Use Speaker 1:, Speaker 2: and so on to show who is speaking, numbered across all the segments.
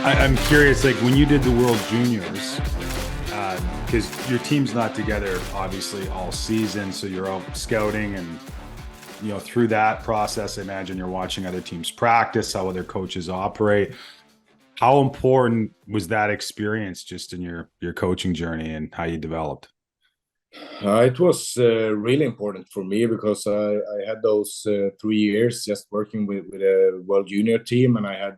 Speaker 1: I'm curious, like when you did the World Juniors, because your team's not together obviously all season, so you're out scouting and through that process, I imagine you're watching other teams practice, how other coaches operate. How important was that experience just in your coaching journey and how you developed?
Speaker 2: It was really important for me because I had those 3 years just working with a World Junior team, and I had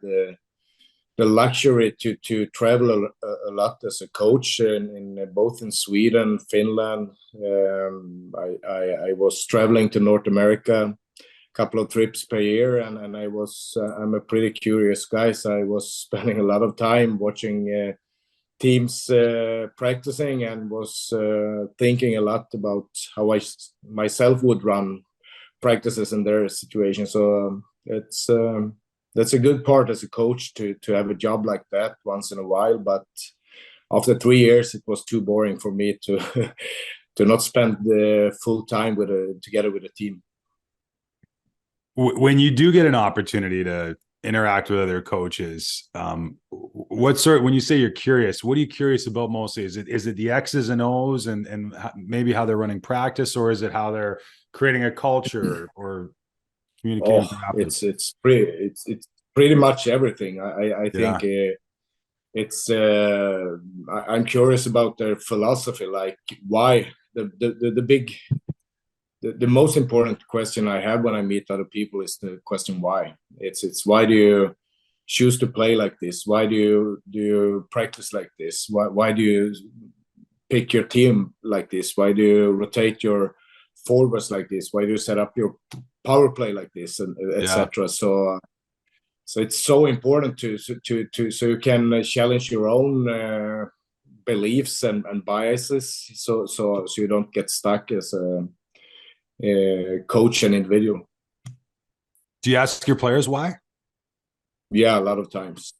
Speaker 2: the luxury to travel a lot as a coach in both in Sweden, Finland. I was traveling to North America a couple of trips per year, and I'm a pretty curious guy, so I was spending a lot of time watching teams practicing, and was thinking a lot about how I myself would run practices in their situation. So it's that's a good part as a coach to have a job like that once in a while. But after 3 years, it was too boring for me to to not spend the full time together with a team.
Speaker 1: When you do get an opportunity to interact with other coaches, when you say you're curious, what are you curious about mostly? Is it the X's and O's and maybe how they're running practice, or is it how they're creating a culture or communicating
Speaker 2: Oh,
Speaker 1: practice?
Speaker 2: it's pretty much everything. I think
Speaker 1: Yeah.
Speaker 2: it's I'm curious about their philosophy, like why the big the most important question I have when I meet other people is the question why. It's why do you choose to play like this? Why do you practice like this? Why do you pick your team like this? Why do you rotate your forwards like this? Why do you set up your power play like this, and
Speaker 1: Yeah.
Speaker 2: etc. So it's so important so you can challenge your own beliefs and biases, so you don't get stuck as a coach and individual.
Speaker 1: Do you ask your players why?
Speaker 2: Yeah, a lot of times,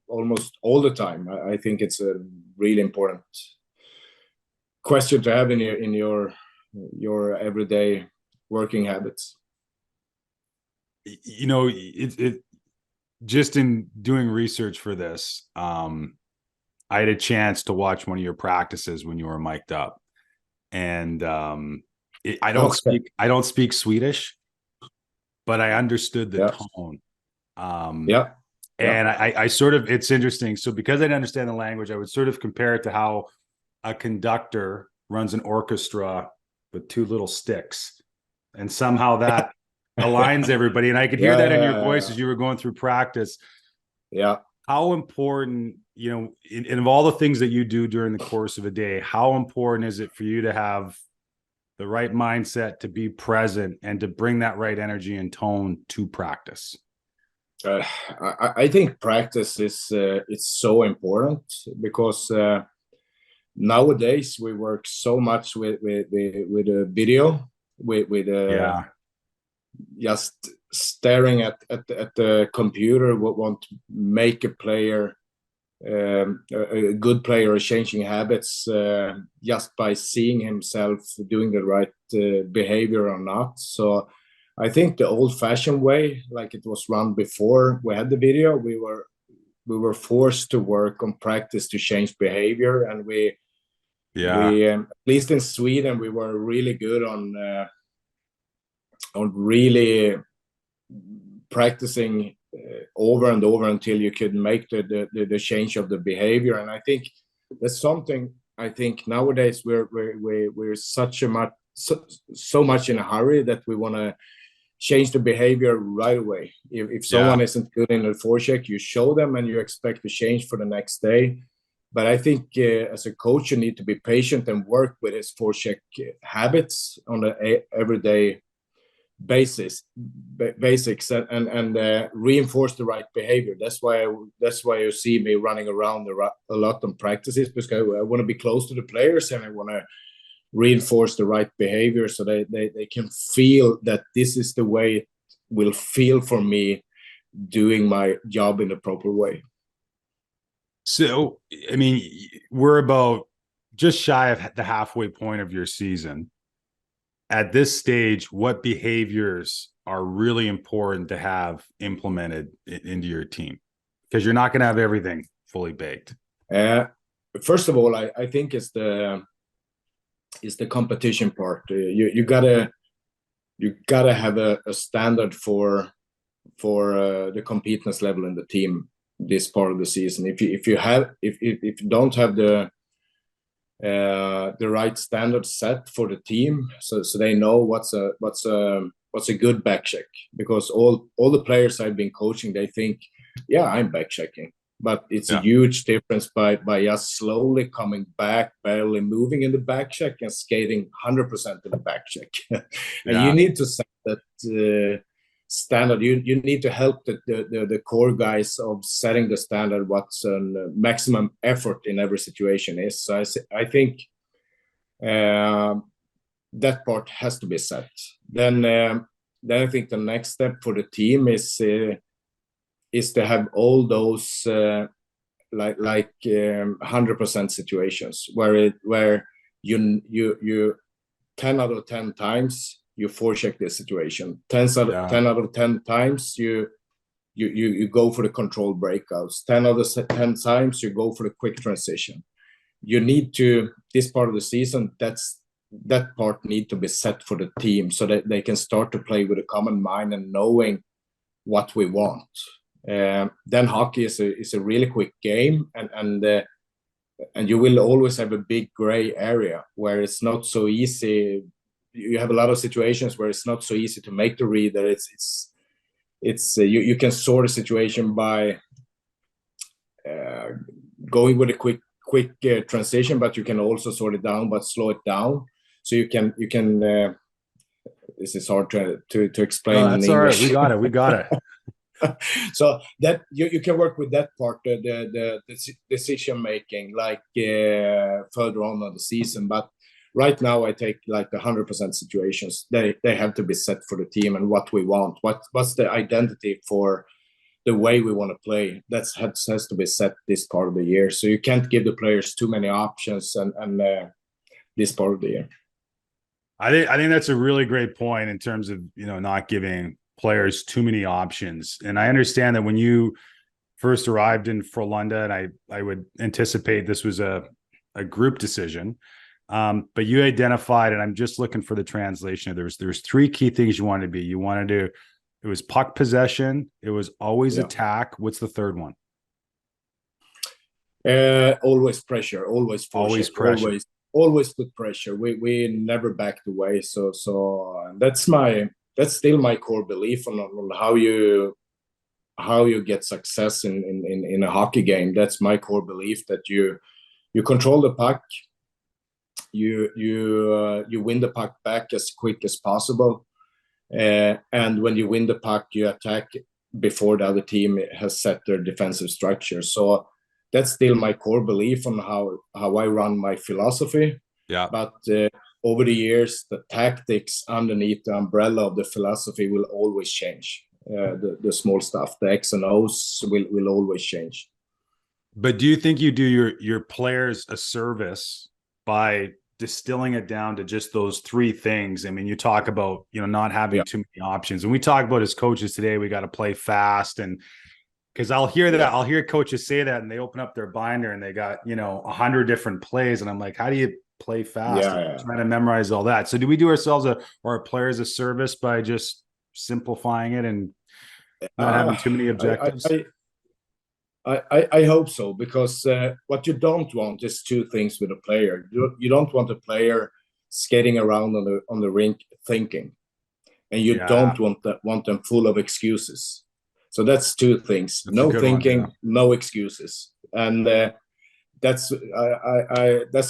Speaker 2: almost all the time. I think it's a really important question to have in your everyday working habits.
Speaker 1: It just in doing research for this, I had a chance to watch one of your practices when you were mic'd up, and
Speaker 2: Okay.
Speaker 1: I don't speak Swedish, but I understood the
Speaker 2: Yeah.
Speaker 1: tone.
Speaker 2: Yeah. Yeah.
Speaker 1: And I sort of, it's interesting. So because I didn't understand the language, I would sort of compare it to how a conductor runs an orchestra with two little sticks, and somehow that aligns everybody. And I could hear
Speaker 2: Yeah.
Speaker 1: that in
Speaker 2: Yeah.
Speaker 1: your
Speaker 2: Yeah.
Speaker 1: voice
Speaker 2: Yeah.
Speaker 1: as you were going through practice.
Speaker 2: Yeah.
Speaker 1: How important, of all the things that you do during the course of a day, how important is it for you to have the right mindset, to be present, and to bring that right energy and tone to practice?
Speaker 2: Uh, I think practice is it's so important because nowadays we work so much with a video, with
Speaker 1: Yeah.
Speaker 2: just staring at the computer. What want to make a player a good player, or changing habits just by seeing himself doing the right behavior or not. So I think the old-fashioned way, like it was run before we had the video, we were forced to work on practice to change behavior, and
Speaker 1: Yeah.
Speaker 2: at least in Sweden we were really good on really practicing over and over until you could make the change of the behavior. And I think that's something. I think nowadays we're so much in a hurry that we want to change the behavior right away. If someone
Speaker 1: Yeah.
Speaker 2: isn't good in a forecheck, you show them and you expect to change for the next day. But I think as a coach, you need to be patient and work with his forecheck habits on an everyday basics, and reinforce the right behavior. That's why you see me running around a lot on practices, because I want to be close to the players, and I want to reinforce the right behavior so they can feel that this is the way it will feel for me doing my job in the proper way.
Speaker 1: So, I mean, we're about just shy of the halfway point of your season. At this stage, what behaviors are really important to have implemented into your team? Because you're not going to have everything fully baked.
Speaker 2: First of all, I think it's the competition part. You gotta have a standard for the competence level in the team this part of the season. If you don't have the right standard set for the team, so they know what's a good back check, because all the players I've been coaching, they think, yeah, I'm back checking, but it's a huge difference by us slowly coming back, barely moving in the back check, and skating 100% in the back check. And you need to set that standard. You need to help the core guys of setting the standard, what's maximum effort in every situation is. So I think that part has to be set. Then I think the next step for the team is to have all those 100% situations where you 10 out of 10 times you forecheck the situation. 10 out of 10 times you go for the control breakouts. 10 out of 10 times you go for the quick transition. You need to, this part of the season, that part need to be set for the team so that they can start to play with a common mind and knowing what we want. Then hockey is a really quick game, and you will always have a big gray area where it's not so easy. You have a lot of situations where it's not so easy to make the read. That you can sort a situation by going with a quick transition, but you can also sort it down, but slow it down. So you can. This is hard to explain.
Speaker 1: No, that's all right. We got it.
Speaker 2: So that you can work with that part, the decision making, like further on in the season. But right now, I take like 100% situations. They have to be set for the team and what we want. What's the identity for the way we want to play? That has to be set this part of the year. So you can't give the players too many options and this part of the year.
Speaker 1: I think that's a really great point in terms of, not giving players too many options. And I understand that when you first arrived in Frolunda, and I would anticipate this was a group decision, but you identified, and I'm just looking for the translation. There's three key things you wanted to be. It was puck possession. It was always attack. What's the third one?
Speaker 2: Always pressure. Always pressure. Always put pressure. We never backed away. So that's still my core belief on how you get success in a hockey game. That's my core belief, that you control the puck, you win the puck back as quick as possible, and when you win the puck, you attack before the other team has set their defensive structure. So that's still my core belief on how I run my philosophy.
Speaker 1: Yeah.
Speaker 2: But over the years, the tactics underneath the umbrella of the philosophy will always change. The small stuff, the X and O's will always change.
Speaker 1: But do you think you do your players a service by distilling it down to just those three things? I mean, you talk about, not having too many options. And we talk about as coaches today, we got to play fast. And because I'll hear that, I'll hear coaches say that, and they open up their binder and they got, 100 different plays. And I'm like, how do you play fast? Trying to memorize all that. So do we do ourselves or our players a service by just simplifying it and not having too many objectives?
Speaker 2: I hope so, because what you don't want is two things with a player. You don't want a player skating around on the rink thinking, and you don't want them full of excuses. So that's two things. That's no thinking, no excuses. And that's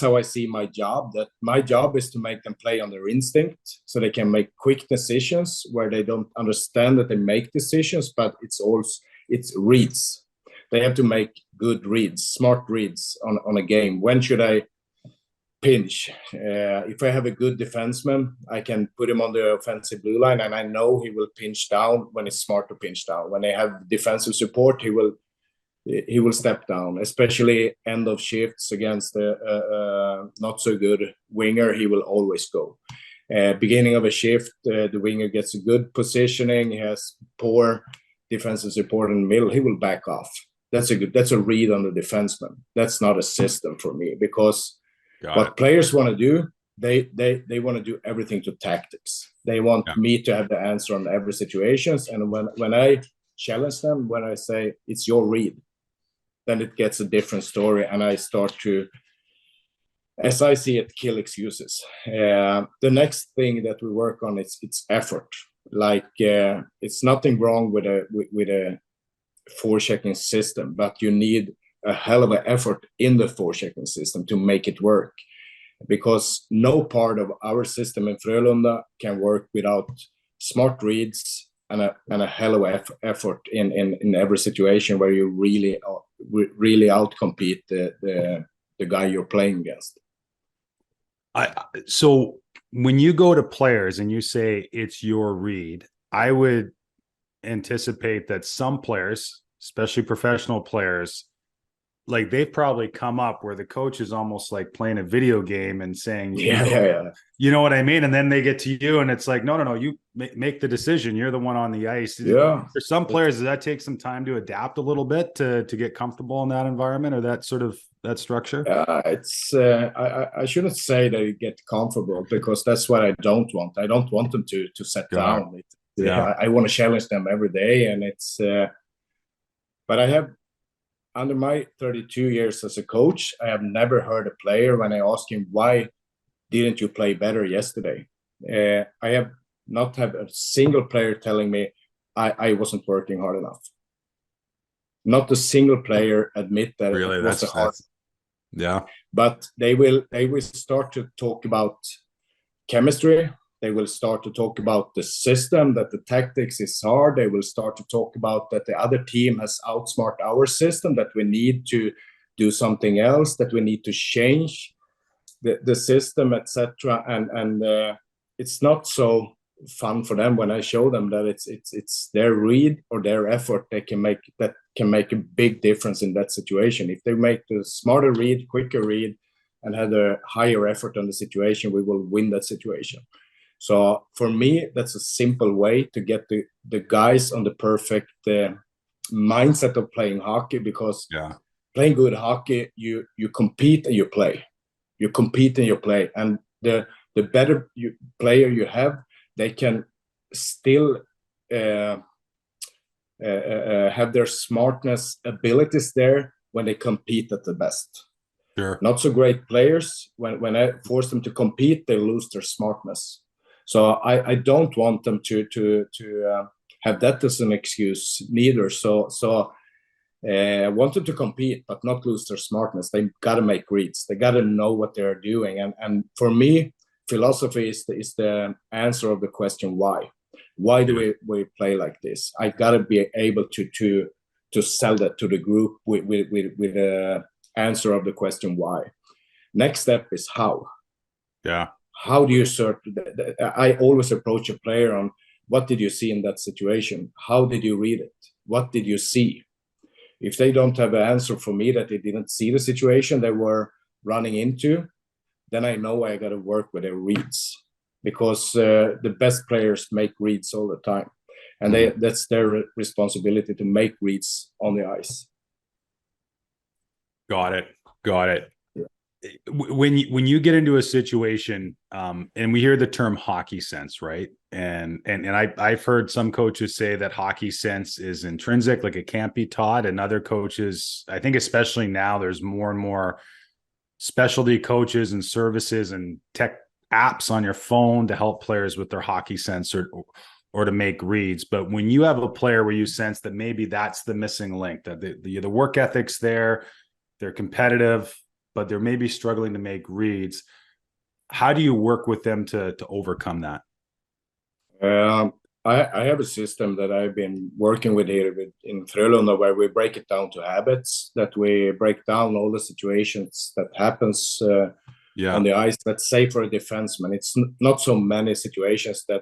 Speaker 2: how I see my job. That my job is to make them play on their instinct, so they can make quick decisions where they don't understand that they make decisions, but it's reads. They have to make good reads, smart reads on a game. When should I pinch? If I have a good defenseman, I can put him on the offensive blue line, and I know he will pinch down when it's smart to pinch down. When I have defensive support, he will step down, especially end of shifts against the not so good winger. He will always go. Beginning of a shift, the winger gets a good positioning. He has poor defensive support in the middle. He will back off. that's a read on the defenseman. That's not a system for me, because what
Speaker 1: Got
Speaker 2: players want to do, they want to do everything to tactics. They want
Speaker 1: Yeah.
Speaker 2: me to have the answer on every situations. And when I challenge them, when I say it's your read, then it gets a different story, and I start to, as I see it, kill excuses. The next thing that we work on is it's effort. Like it's nothing wrong with a forechecking system, but you need a hell of an effort in the forechecking system to make it work, because no part of our system in Frölunda can work without smart reads and a hell of an effort in every situation where you really outcompete the guy you're playing against.
Speaker 1: So when you go to players and you say it's your read, I would anticipate that some players, especially professional players, like they've probably come up where the coach is almost like playing a video game and saying,
Speaker 2: Yeah.
Speaker 1: You know what I mean? And then they get to you and it's like, no, you make the decision. You're the one on the ice.
Speaker 2: Yeah.
Speaker 1: For some players, does that take some time to adapt a little bit to get comfortable in that environment or that sort of that structure?
Speaker 2: It's I shouldn't say that you get comfortable, because that's what I don't want. I don't want them to set down. I want to challenge them every day, and it's. But I have, under my 32 years as a coach, I have never heard a player when I ask him, why didn't you play better yesterday? I have not had a single player telling me I wasn't working hard enough. Not a single player admit that
Speaker 1: really,
Speaker 2: it was hard.
Speaker 1: Yeah.
Speaker 2: But they will start to talk about chemistry. They will start to talk about the system, that the tactics is hard. They will start to talk about that the other team has outsmart our system, that we need to do something else, that we need to change the system, etc. And it's not so fun for them when I show them that it's their read or their effort that can make a big difference in that situation. If they make the smarter read, quicker read, and had a higher effort on the situation, we will win that situation. So for me, that's a simple way to get the guys on the perfect mindset of playing hockey, because playing good hockey, you compete and you play. You compete and you play. And the better player you have, they can still have their smartness abilities there when they compete at the best.
Speaker 1: Sure.
Speaker 2: Not so great players, when I force them to compete, they lose their smartness. So I don't want them to have that as an excuse neither. So I want them to compete, but not lose their smartness. They got to make reads. They got to know what they're doing. And for me, philosophy is the answer of the question why. Why do we play like this? I got to be able to sell that to the group with the answer of the question why. Next step is how.
Speaker 1: Yeah.
Speaker 2: How do you sort? I always approach a player on, what did you see in that situation? How did you read it? What did you see? If they don't have an answer for me that they didn't see the situation they were running into, then I know I got to work with their reads, because the best players make reads all the time, and that's their responsibility to make reads on the ice.
Speaker 1: Got it. Yeah. When you get into a situation, and we hear the term hockey sense, right? And I've heard some coaches say that hockey sense is intrinsic, like it can't be taught. And other coaches, I think especially now, there's more and more specialty coaches and services and tech apps on your phone to help players with their hockey sense or to make reads. But when you have a player where you sense that maybe that's the missing link, that the work ethic's there, they're competitive, but they're maybe struggling to make reads, how do you work with them to overcome that?
Speaker 2: I have a system that I've been working with here in Frölunda, where we break it down to habits, that we break down all the situations that happens on the ice. Let's say for a defenseman, it's not so many situations that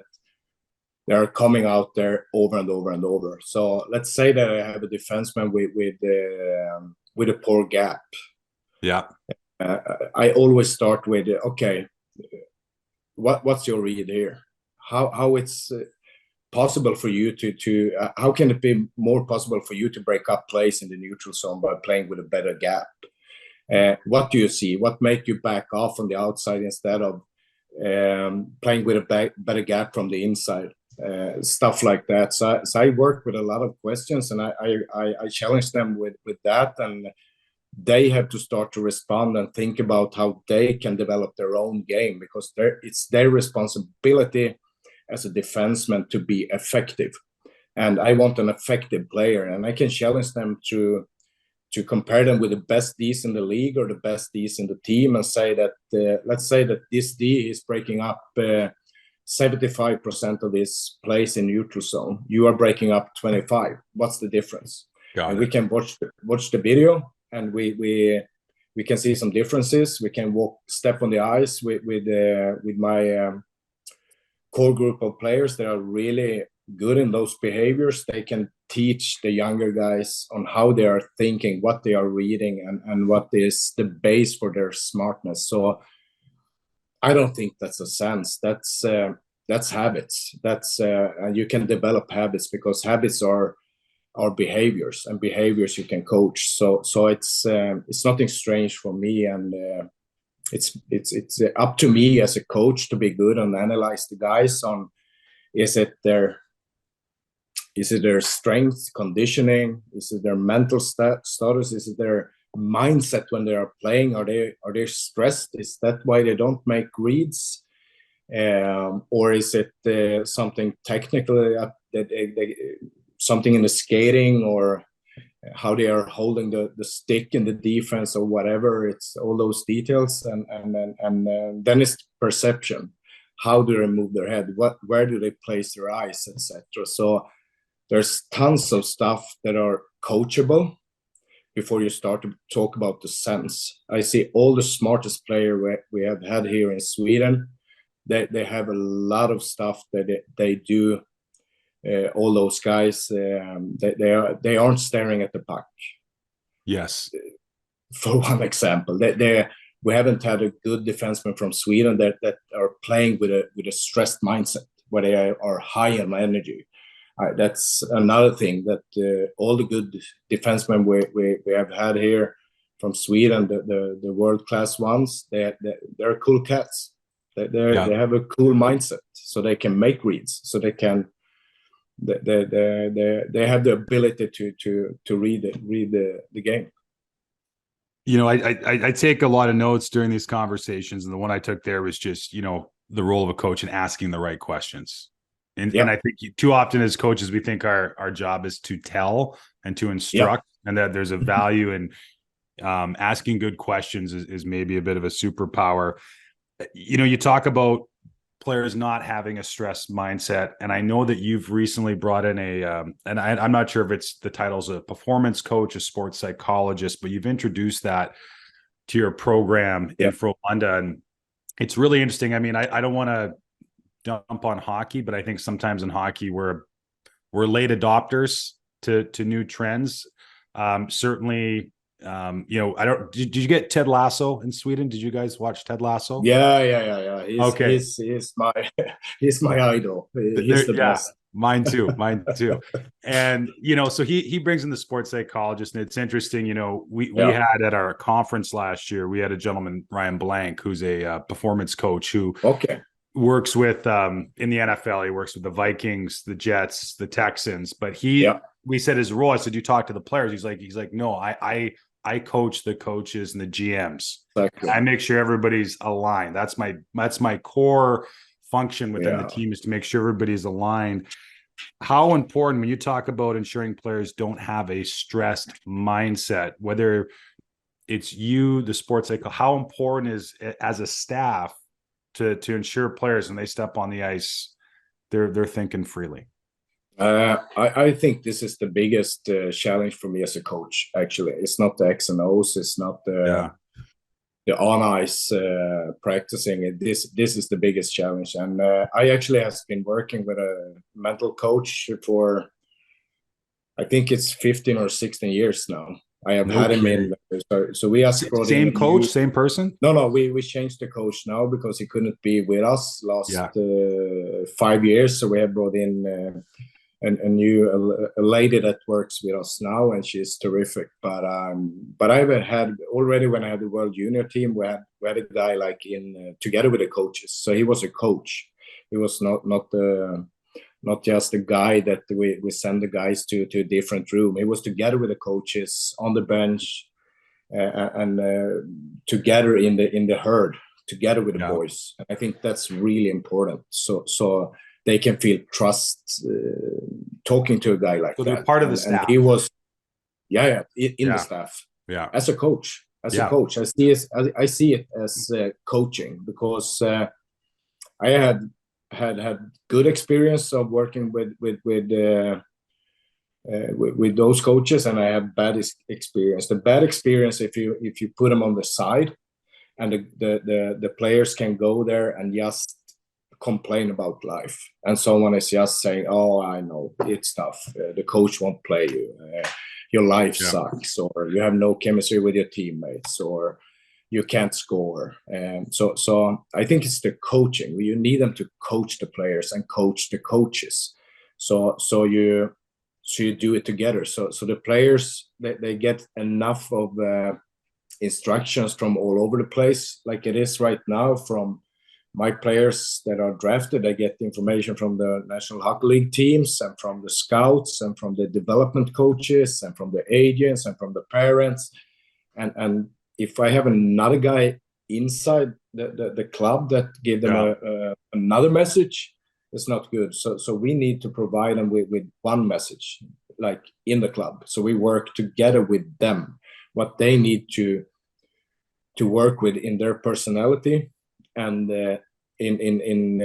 Speaker 2: they are coming out there over and over and over. So let's say that I have a defenseman with a poor gap.
Speaker 1: Yeah.
Speaker 2: I always start with, okay, what's your read here? How it's possible for you to how can it be more possible for you to break up plays in the neutral zone by playing with a better gap? What do you see? What make you back off on the outside instead of playing with a better gap from the inside? Stuff like that. So I work with a lot of questions, and I challenge them with that, and they have to start to respond and think about how they can develop their own game, because it's their responsibility as a defenseman to be effective. And I want an effective player, and I can challenge them to compare them with the best Ds in the league or the best Ds in the team, and say that let's say that this D is breaking up 75% of his plays in neutral zone. You are breaking up 25. What's the difference? We can watch the video, and we can see some differences. We can step on the ice with my core group of players that are really good in those behaviors. They can teach the younger guys on how they are thinking, what they are reading, and what is the base for their smartness. So I don't think that's a sense. That's habits. And you can develop habits, because habits are behaviors, and behaviors you can coach. So it's nothing strange for me, and it's up to me as a coach to be good and analyze the guys on is it their strength, conditioning, is it their mental status, is it their mindset when they are playing? Are they stressed? Is that why they don't make reads? Or is it something technical, something in the skating, or how they are holding the stick in the defense, or whatever? It's all those details, and then it's perception. How do they move their head? Where do they place their eyes, etc. So there's tons of stuff that are coachable before you start to talk about the sense. I see all the smartest player we have had here in Sweden. They have a lot of stuff that they do. All those guys, they aren't staring at the puck.
Speaker 1: Yes.
Speaker 2: For one example, we haven't had a good defenseman from Sweden that are playing with a stressed mindset, where they are high on energy. That's another thing, that all the good defensemen we have had here from Sweden, the world class ones, they're cool cats. They have a cool mindset, so they can make reads, so they can. They have the ability to read the game.
Speaker 1: You know, I take a lot of notes during these conversations, and the one I took there was just, you know, the role of a coach and asking the right questions. And I think too often as coaches, we think our job is to tell and to instruct, and that there's a value in asking good questions is maybe a bit of a superpower. You know, you talk about players not having a stress mindset, and I know that you've recently brought in and I'm not sure if it's the title's a performance coach, a sports psychologist, but you've introduced that to your program in Frolunda, and it's really interesting. I mean, I don't want to dump on hockey, but I think sometimes in hockey we're late adopters to new trends. Certainly, you know, did you get Ted Lasso in Sweden? Did you guys watch Ted Lasso?
Speaker 2: Yeah.
Speaker 1: Okay.
Speaker 2: He's my idol. He's the best.
Speaker 1: Mine too. And, you know, so he brings in the sports psychologist, and it's interesting, you know, we had at our conference last year, we had a gentleman, Ryan Blank, who's a performance coach who works with in the NFL. He works with the Vikings, the Jets, the Texans, but we said his role, I said, you talk to the players. He's like, no, I coach the coaches and the GMs. Exactly. I make sure everybody's aligned. That's my core function within the team, is to make sure everybody's aligned. How important, when you talk about ensuring players don't have a stressed mindset, whether it's you, the sports psycho, how important is as a staff to ensure players when they step on the ice, they're thinking freely?
Speaker 2: I think this is the biggest challenge for me as a coach. Actually, it's not the X and O's. It's not the on ice practicing. This is the biggest challenge. And I actually have been working with a mental coach for, I think it's 15 or 16 years now. I have
Speaker 1: No
Speaker 2: had him
Speaker 1: kidding.
Speaker 2: in. So we just brought in
Speaker 1: Same
Speaker 2: a
Speaker 1: coach,
Speaker 2: new.
Speaker 1: same person?
Speaker 2: No, no, we changed the coach now because he couldn't be with us last
Speaker 1: Yeah.
Speaker 2: 5 years. So we have brought in a new a lady that works with us now, and she's terrific. But I've had already when I had the World Junior team, we had a guy like in together with the coaches. So he was a coach. He was not just a guy that we send the guys to a different room. He was together with the coaches on the bench and together in the herd, together with the
Speaker 1: Yeah.
Speaker 2: boys. I think that's really important. So they can feel trust talking to a guy like
Speaker 1: So
Speaker 2: that.
Speaker 1: they're part of the
Speaker 2: And
Speaker 1: staff.
Speaker 2: he was, in
Speaker 1: Yeah.
Speaker 2: the staff.
Speaker 1: Yeah.
Speaker 2: As a coach,
Speaker 1: Yeah.
Speaker 2: I see it as coaching because I had good experience of working with those coaches, and I have bad experience. The bad experience if you put them on the side, and the players can go there and just complain about life, and someone is just saying, "Oh, I know it's tough. The coach won't play you. Your life sucks, or you have no chemistry with your teammates, or you can't score." And so I think it's the coaching. You need them to coach the players and coach the coaches. So you do it together. So the players they get enough of instructions from all over the place, like it is right now. From my players that are drafted, I get information from the National Hockey League teams and from the scouts and from the development coaches and from the agents and from the parents. And if I have another guy inside the club that give them another message, it's not good. So we need to provide them with one message, like in the club. So we work together with them, what they need to work with in their personality and in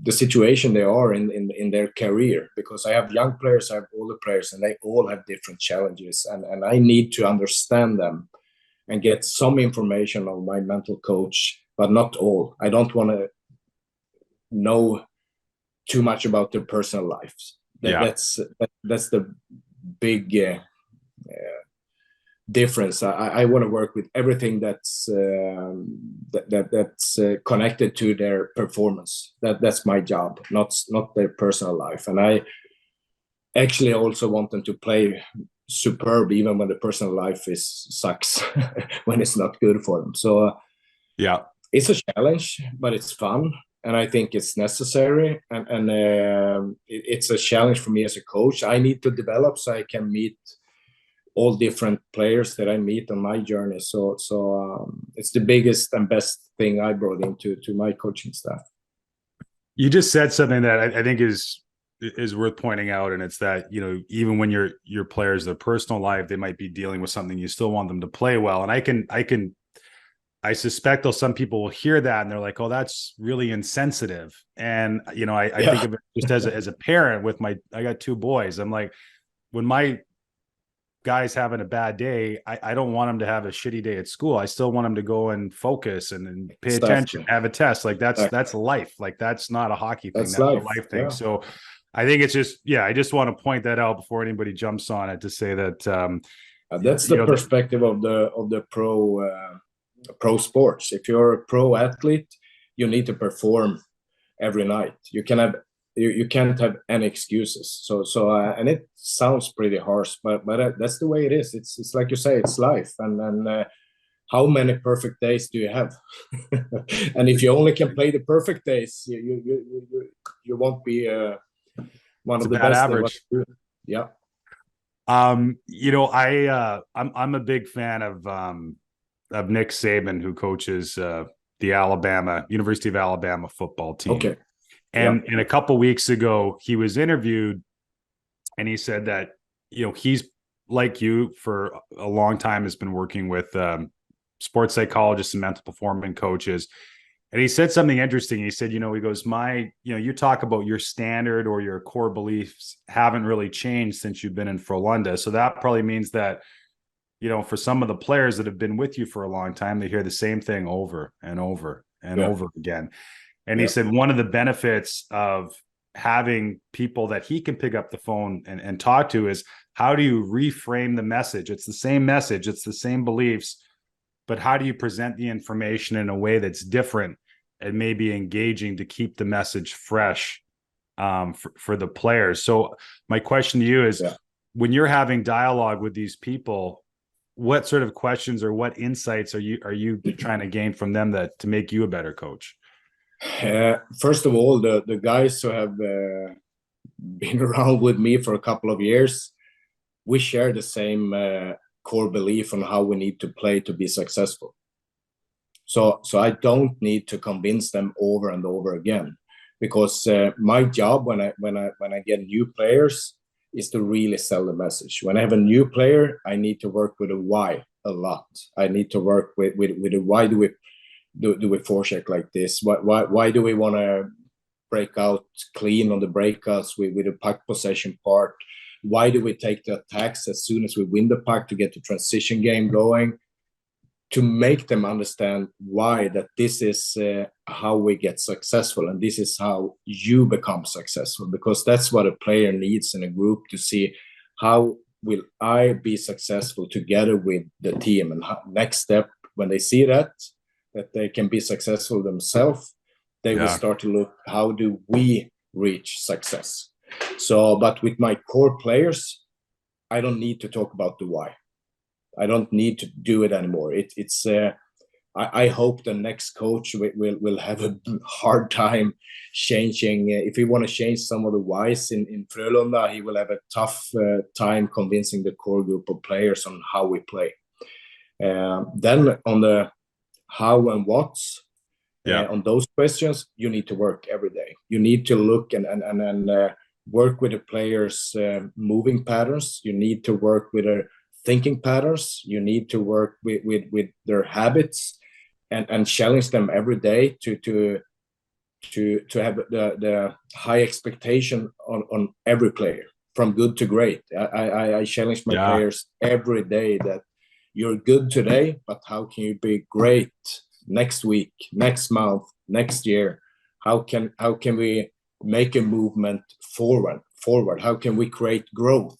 Speaker 2: the situation they are in their career. Because I have young players, I have older players, and they all have different challenges, and I need to understand them and get some information on my mental coach, but not all. I don't want to know too much about their personal lives. That's the big difference. I want to work with everything that's connected to their performance. That's my job, not their personal life. And I actually also want them to play superb, even when the personal life sucks, when it's not good for them. So it's a challenge, but it's fun, and I think it's necessary. And it's a challenge for me as a coach. I need to develop so I can meet all different players that I meet on my journey. So it's the biggest and best thing I brought into my coaching staff.
Speaker 1: You just said something that I think is worth pointing out, and it's that, you know, even when your players, their personal life, they might be dealing with something, you still want them to play well. And I suspect though some people will hear that and they're like, "Oh, that's really insensitive." And you know, I think of it just as a parent with I got two boys. I'm like, when my guy's having a bad day, I don't want him to have a shitty day at school. I still want him to go and focus and pay attention, have a test. Like that's life. Like that's not a hockey thing. That's a life thing. So I think it's just, I just want to point that out before anybody jumps on it, to say that
Speaker 2: that's the perspective of the pro sports. If you're a pro athlete, you need to perform every night. You can't have any excuses. So and it sounds pretty harsh, but that's the way it is. It's like you say, it's life. And how many perfect days do you have? And if you only can play the perfect days, you won't be one of the best.
Speaker 1: Average.
Speaker 2: Yeah.
Speaker 1: You know, I'm a big fan of Nick Saban, who coaches the University of Alabama football team.
Speaker 2: Okay.
Speaker 1: And a couple weeks ago, he was interviewed, and he said that, you know, he's like you for a long time, has been working with sports psychologists and mental performance coaches. And he said something interesting. He said, you know, he goes, you talk about your standard or your core beliefs haven't really changed since you've been in Frolunda. So that probably means that, you know, for some of the players that have been with you for a long time, they hear the same thing over and over and over again. And he said one of the benefits of having people that he can pick up the phone and talk to is, how do you reframe the message? It's the same message, it's the same beliefs, but how do you present the information in a way that's different and maybe engaging to keep the message fresh for the players? So my question to you is, when you're having dialogue with these people, what sort of questions or what insights are you trying to gain from them that to make you a better coach?
Speaker 2: First of all, the guys who have been around with me for a couple of years, we share the same core belief on how we need to play to be successful. So I don't need to convince them over and over again, because my job when I get new players is to really sell the message. When I have a new player, I need to work with a why a lot. I need to work with a why do we forecheck like this? Why do we want to break out clean on the breakouts with the puck possession part? Why do we take the attacks as soon as we win the puck to get the transition game going? To make them understand why that this is how we get successful, and this is how you become successful, because that's what a player needs in a group, to see how will I be successful together with the team. And next step, when they see that they can be successful themselves, they will start to look, how do we reach success? So, but with my core players, I don't need to talk about the why. I don't need to do it anymore. I hope the next coach will have a hard time changing. If he want to change some of the whys in Frölunda, he will have a tough time convincing the core group of players on how we play. Then on the how and what's, on those questions, you need to work every day. You need to look and work with the players' moving patterns. You need to work with their thinking patterns. You need to work with their habits and challenge them every day to have the high expectation on every player, from good to great. I challenge my players every day that you're good today, but how can you be great next week, next month, next year? How can we make a movement forward? How can we create growth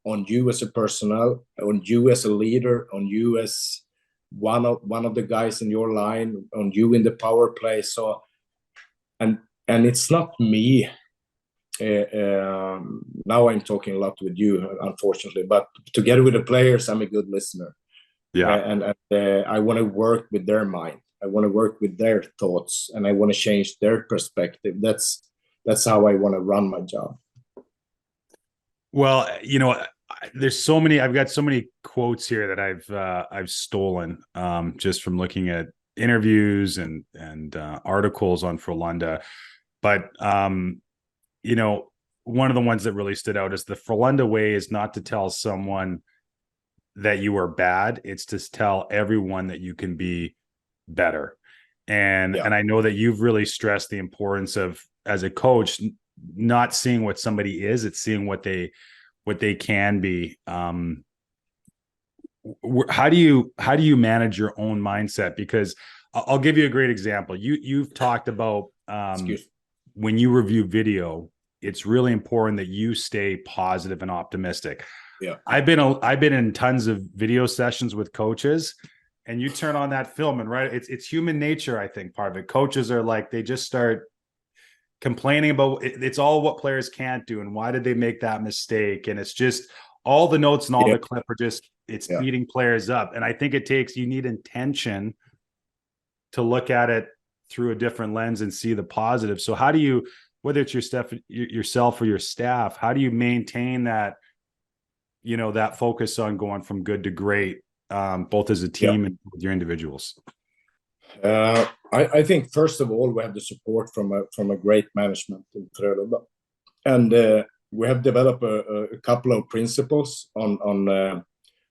Speaker 2: on you as a personnel, on you as a leader, on you as one of the guys in your line, on you in the power play? So, and it's not me. Now I'm talking a lot with you, unfortunately, but together with the players, I'm a good listener. And I want to work with their mind. I want to work with their thoughts, and I want to change their perspective. That's how I want to run my job.
Speaker 1: Well, there's so many. I've got so many quotes here that I've stolen just from looking at interviews and articles on Frolunda. But one of the ones that really stood out is the Frolunda way is not to tell someone that you are bad. It's to tell everyone that you can be better. And I know that you've really stressed the importance of, as a coach, not seeing what somebody is, it's seeing what they can be. How do you manage your own mindset? Because I'll give you a great example. You've talked about when you review video, it's really important that you stay positive and optimistic. I've been in tons of video sessions with coaches, and you turn on that film and it's human nature. I think part of it, coaches are like, they just start complaining about it's all what players can't do and why did they make that mistake, and it's just all the notes and all the clip are just beating players up. And I think you need intention to look at it through a different lens and see the positive. So how do you, whether it's yourself or your staff, how do you maintain that that focus on going from good to great, both as a team and with your individuals?
Speaker 2: I think first of all, we have the support from a great management in Frölunda, and we have developed a couple of principles on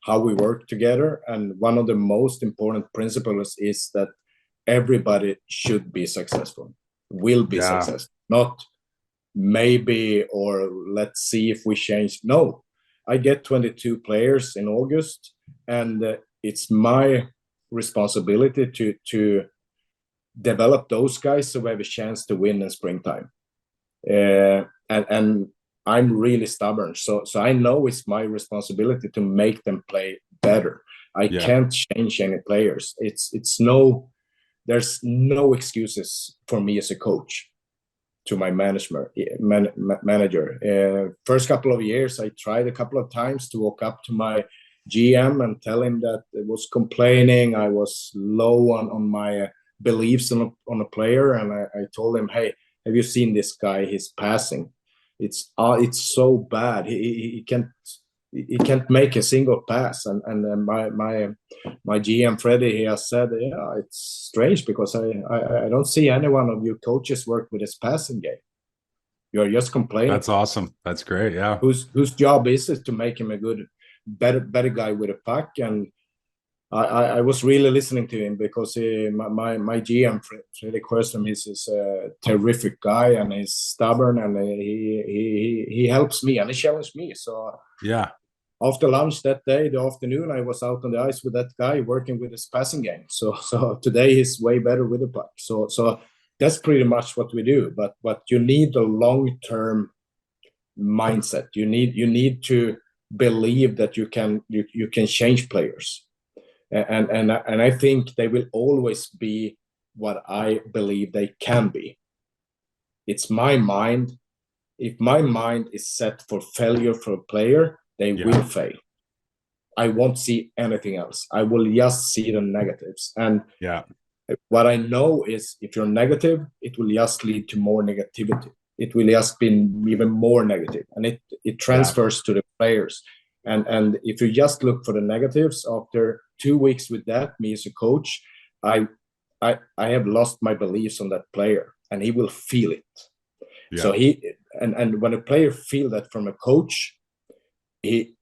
Speaker 2: how we work together. And one of the most important principles is that everybody should be successful, will be successful, not maybe or let's see if we change. No, I get 22 players in August, and it's my responsibility to develop those guys so we have a chance to win in springtime. And I'm really stubborn. So I know it's my responsibility to make them play better. I can't change any players. There's no excuses for me as a coach to my manager. First couple of years, I tried a couple of times to walk up to my GM and tell him that I was complaining. I was low on my beliefs on a player, and I told him, "Hey, have you seen this guy? He's passing. It's so bad. He can't make a single pass." And my GM Freddie, he has said, "Yeah, it's strange because I don't see any one of you coaches work with his passing game. You're just complaining."
Speaker 1: That's awesome. That's great. Yeah.
Speaker 2: Whose job is it to make him a better guy with a puck? And I was really listening to him because my GM Freddie Querström is a terrific guy, and he's stubborn, and he helps me and he challenged me. So
Speaker 1: yeah.
Speaker 2: After lunch that day, the afternoon, I was out on the ice with that guy working with his passing game. So today he's way better with the puck. So that's pretty much what we do. But you need a long-term mindset. You need to believe that you can change players, and I think they will always be what I believe they can be. It's my mind. If my mind is set for failure for a player, they will fail. I won't see anything else. I will just see the negatives. And what I know is if you're negative, it will just lead to more negativity. It will just be even more negative. And it transfers to the players. And if you just look for the negatives, after 2 weeks with that, me as a coach, I have lost my beliefs on that player, and he will feel it. Yeah. So and when a player feel that from a coach, he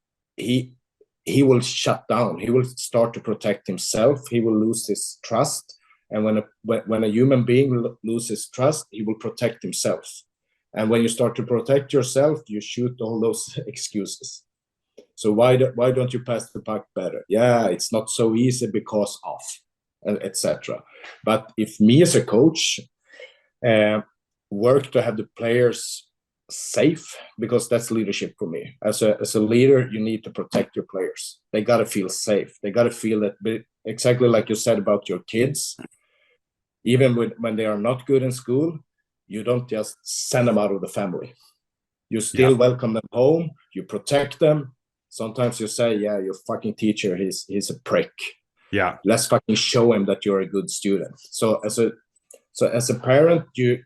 Speaker 2: will shut down. He will start to protect himself. He will lose his trust. And when a human being loses trust, he will protect himself. And when you start to protect yourself, you shoot all those excuses. So why don't you pass the puck better? Yeah, it's not so easy because of, etc. But if me as a coach work to have the players safe, because that's leadership for me. As a leader, you need to protect your players. They got to feel safe. They got to feel that, exactly like you said about your kids, even when they are not good in school, you don't just send them out of the family. You still welcome them home. You protect them. Sometimes you say, yeah, your fucking teacher, he's a prick. Yeah. Let's fucking show him that you're a good student. So as a parent, you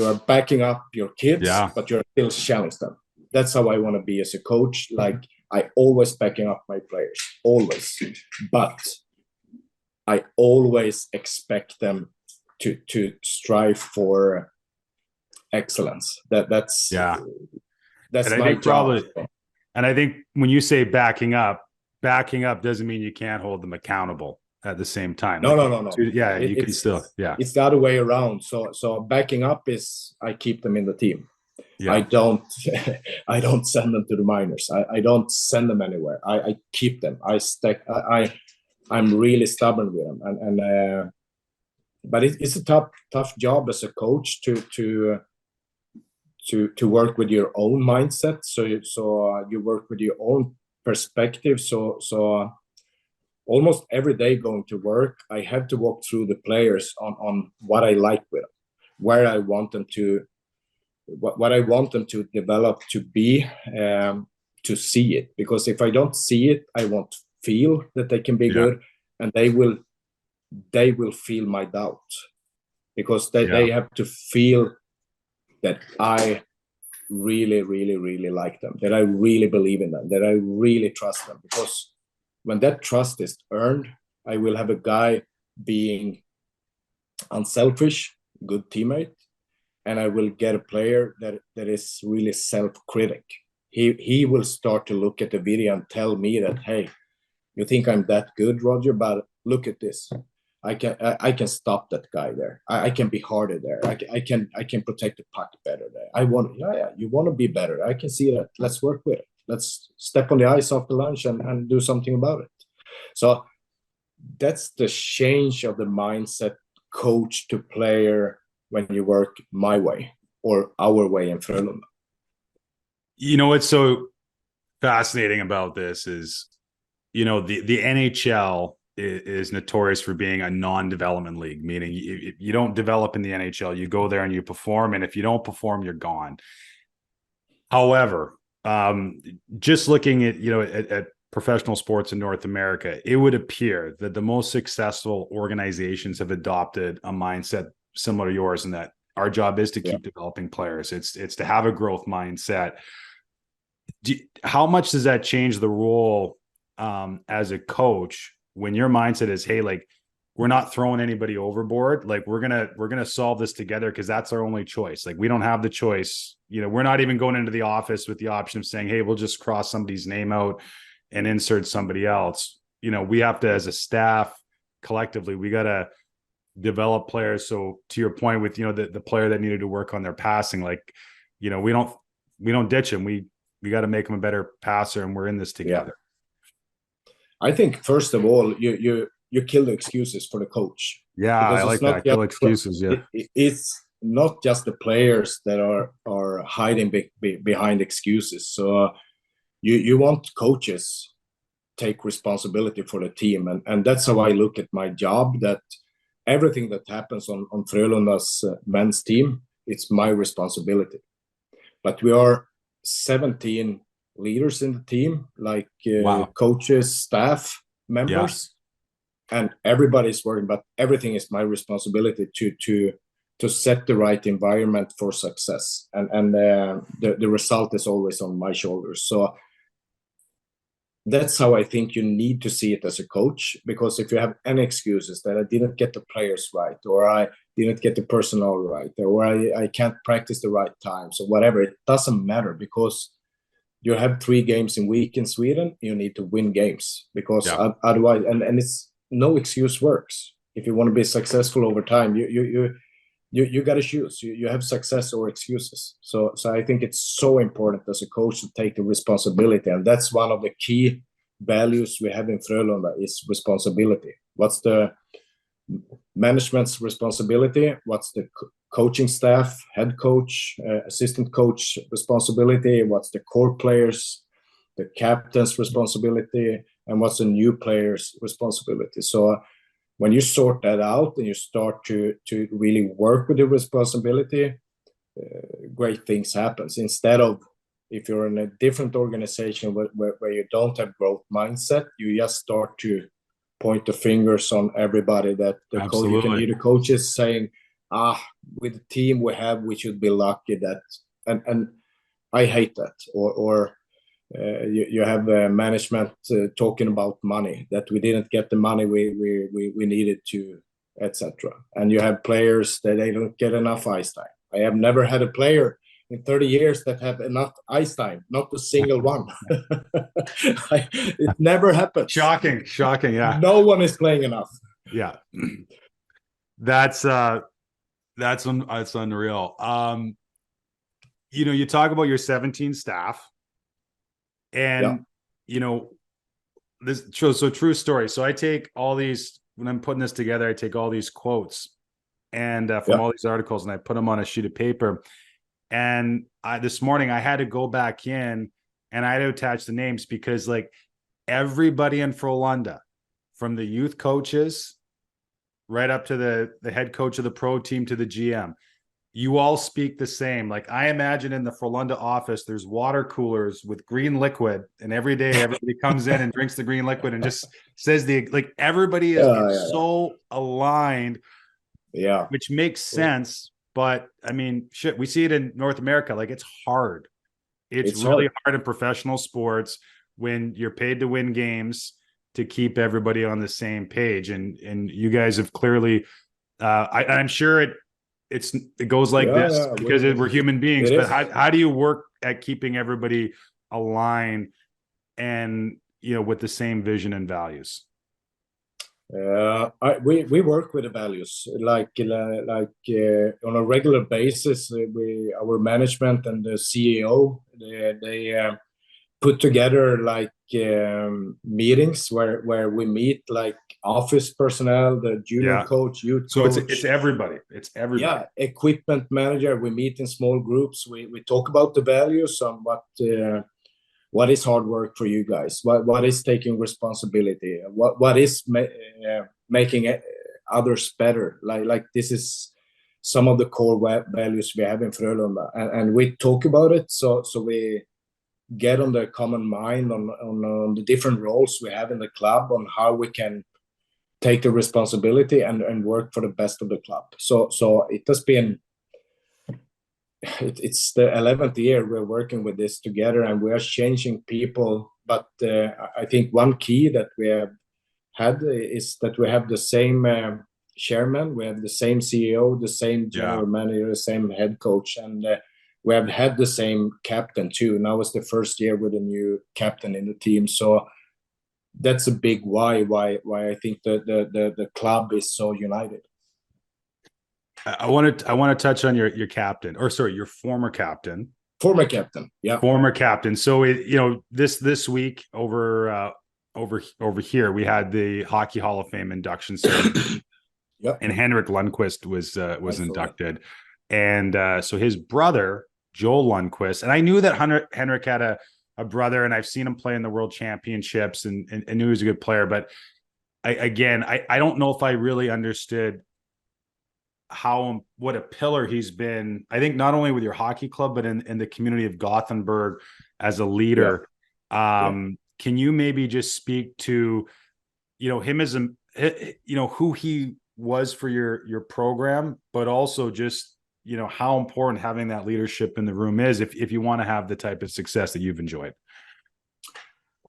Speaker 2: are backing up your kids, but you're still challenging them. That's how I want to be as a coach. Like, I always backing up my players, always. But I always expect them to strive for excellence. That's my job.
Speaker 1: And I think when you say backing up doesn't mean you can't hold them accountable at the same time.
Speaker 2: No.
Speaker 1: Yeah, you can still. Yeah,
Speaker 2: it's the other way around. So backing up is I keep them in the team. Yeah. I don't send them to the minors. I don't send them anywhere. I keep them. I'm really stubborn with them, and but it's a tough job as a coach to work with your own mindset. So you work with your own perspective. So almost every day going to work, I have to walk through the players on what I like with them, where I want them to, what I want them to develop to be, to see it. Because if I don't see it, I won't feel that they can be good, and they will feel my doubt, because they have to feel that I really, really, really like them, that I really believe in them, that I really trust them. Because when that trust is earned, I will have a guy being unselfish, good teammate, and I will get a player that is really self-critic. He will start to look at the video and tell me that, hey, you think I'm that good, Roger, but look at this. I can stop that guy there. I can be harder there. I can protect the puck better there. You want to be better. I can see that. Let's work with it. Let's step on the ice after lunch and do something about it. So that's the change of the mindset, coach to player, when you work my way or our way in Frölunda.
Speaker 1: You know what's so fascinating about this is, you know, the NHL is notorious for being a non-development league, meaning you don't develop in the NHL. You go there and you perform, and if you don't perform, you're gone. However, just looking at, you know, at professional sports in North America, it would appear that the most successful organizations have adopted a mindset similar to yours, in that our job is to keep developing players. It's to have a growth mindset. How much does that change the role as a coach when your mindset is, hey, like, we're not throwing anybody overboard, like we're gonna solve this together because that's our only choice. Like, we don't have the choice, you know, we're not even going into the office with the option of saying, hey, we'll just cross somebody's name out and insert somebody else. You know, we have to, as a staff, collectively, we got to develop players. So to your point with, you know, the player that needed to work on their passing, like, you know, we don't ditch him. We got to make him a better passer, and we're in this together.
Speaker 2: I think first of all, you kill the excuses for the coach.
Speaker 1: Yeah, I like that. Kill excuses. Yeah,
Speaker 2: it's not just the players that are hiding behind excuses. So you want coaches take responsibility for the team, and that's how I look at my job. That everything that happens on Frölunda's men's team, it's my responsibility. But we are 17 leaders in the team, like coaches, staff members, and everybody's working. But everything is my responsibility to set the right environment for success, and the result is always on my shoulders. So that's how I think you need to see it as a coach, because if you have any excuses that I didn't get the players right, or I didn't get the personnel right, or I can't practice the right times, or whatever, it doesn't matter, because you have 3 games in week in Sweden. You need to win games, because otherwise, and it's no excuse works. If you want to be successful over time, you got to choose. You have success or excuses. So I think it's so important as a coach to take the responsibility, and that's one of the key values we have in Frölunda is responsibility. What's the management's responsibility? What's the coaching staff, head coach, assistant coach responsibility? What's the core players, the captain's responsibility, and what's the new players' responsibility? So when you sort that out and you start to really work with the responsibility, great things happen. Instead of, if you're in a different organization where you don't have growth mindset, you just start to point the fingers on everybody, that the coach, you can hear the coaches saying, with the team we have, we should be lucky that, and I hate that. Or you have management talking about money, that we didn't get the money we needed to, etc. And you have players that they don't get enough ice time. I have never had a player in 30 years that have enough ice time, not a single one. It never happens.
Speaker 1: Shocking, yeah.
Speaker 2: No one is playing enough.
Speaker 1: Yeah. That's unreal. You know, you talk about your 17 staff, and you know, this so true story. So I take all these, when I'm putting this together, I take all these quotes and from all these articles, and I put them on a sheet of paper. And this morning I had to go back in and I had to attach the names, because like everybody in Frolunda, from the youth coaches right up to the head coach of the pro team to the GM, you all speak the same. Like, I imagine in the Frölunda office, there's water coolers with green liquid, and every day everybody comes in and drinks the green liquid and just says like everybody is so aligned, which makes sense. But I mean, shit, we see it in North America. Like, it's hard. It's really hard in professional sports when you're paid to win games to keep everybody on the same page. And you guys have clearly, I'm sure it goes like this because we're human beings. But how do you work at keeping everybody aligned and, you know, with the same vision and values?
Speaker 2: We work with the values like on a regular basis. Our management and the CEO, put together like meetings where we meet like office personnel, the junior
Speaker 1: Yeah.
Speaker 2: coach, youth
Speaker 1: So
Speaker 2: coach.
Speaker 1: it's everybody. It's everybody.
Speaker 2: Yeah, equipment manager. We meet in small groups. We talk about the values on what is hard work for you guys. What is taking responsibility? What is making others better? Like this is some of the core values we have in Frölunda, and we talk about it. So we get on the common mind on the different roles we have in the club, on how we can take the responsibility and work for the best of the club. So it has been, it's the 11th year we're working with this together, and we are changing people. But I think one key that we have had is that we have the same chairman, we have the same CEO, the same general manager, the same head coach, and we have had the same captain too. Now it's the first year with a new captain in the team. So that's a big why I think the club is so united.
Speaker 1: I want to touch on your captain, or sorry, your former captain.
Speaker 2: Former captain, yeah.
Speaker 1: Former captain. So this week over here we had the Hockey Hall of Fame induction ceremony.
Speaker 2: Yep.
Speaker 1: And Henrik Lundqvist was inducted, and so his brother Joel Lundqvist, and I knew that Henrik had a brother, and I've seen him play in the World Championships, and knew he was a good player. But I don't know if I really understood what a pillar he's been. I think not only with your hockey club, but in the community of Gothenburg as a leader. Yeah. Can you maybe just speak to him as who he was for your program, but also just how important having that leadership in the room is if you want to have the type of success that you've enjoyed?